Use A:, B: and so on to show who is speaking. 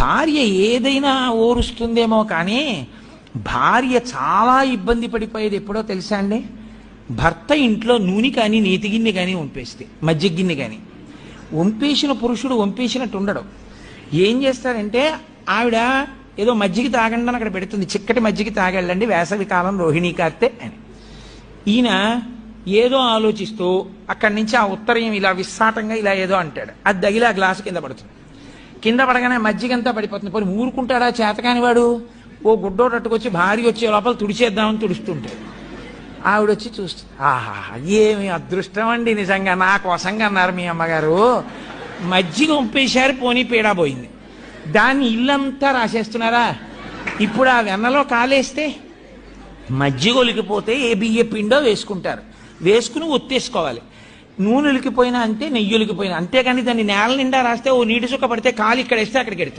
A: భార్య ఏదైనా ఓరుస్తుందేమో కానీ భార్య చాలా ఇబ్బంది పడిపోయేది ఎప్పుడో తెలుసా అండి? భర్త ఇంట్లో నూనె కానీ నేతి గిన్నె కానీ వంపేస్తే, మజ్జిగ గిన్నె కానీ వంపేసిన పురుషుడు వంపేసినట్టు ఉండడు. ఏం చేస్తారంటే ఆవిడ ఏదో మజ్జిగ తాగండి అని అక్కడ పెడుతుంది, చిక్కటి మజ్జిగ తాగెళ్ళండి వేసవి కాలం రోహిణీ కార్తె అని. ఈయన ఏదో ఆలోచిస్తూ అక్కడి నుంచి ఆ ఉత్తరయం ఇలా విస్సాటంగా ఇలా ఏదో అంటాడు, అది తగిలి ఆ గ్లాసు కింద పడుతుంది. కింద పడగానే మజ్జిగంతా పడిపోతుంది. పోనీ ఊరుకుంటాడా చేతకాని వాడు? ఓ గుడ్డోడు అట్టుకొచ్చి భార్య వచ్చే లోపల తుడిచేద్దామని తుడుస్తుంటాడు. ఆవిడొచ్చి చూస్తుంది, ఆహా ఏమి అదృష్టం అండి, నిజంగా నా కోసంగా అన్నారు మీ అమ్మగారు, మజ్జిగ వంపేశారు పోనీ పీడా పోయింది. దాన్ని ఇల్లంతా రాసేస్తున్నారా? ఇప్పుడు ఆ వెన్నలో కాలేస్తే మజ్జిగ ఒలికిపోతే ఏ బియ్య పిండో వేసుకుంటారు, వేసుకుని ఒత్తేసుకోవాలి. నూనె ఒలికిపోయినా అంతే, నెయ్యి ఒలికిపోయినా అంతేకాని దాన్ని నేల నిండా రాస్తే ఓ నీటి చుక్క పడితే కాలు ఇక్కడ వేస్తే అక్కడికి వెళ్తుంది.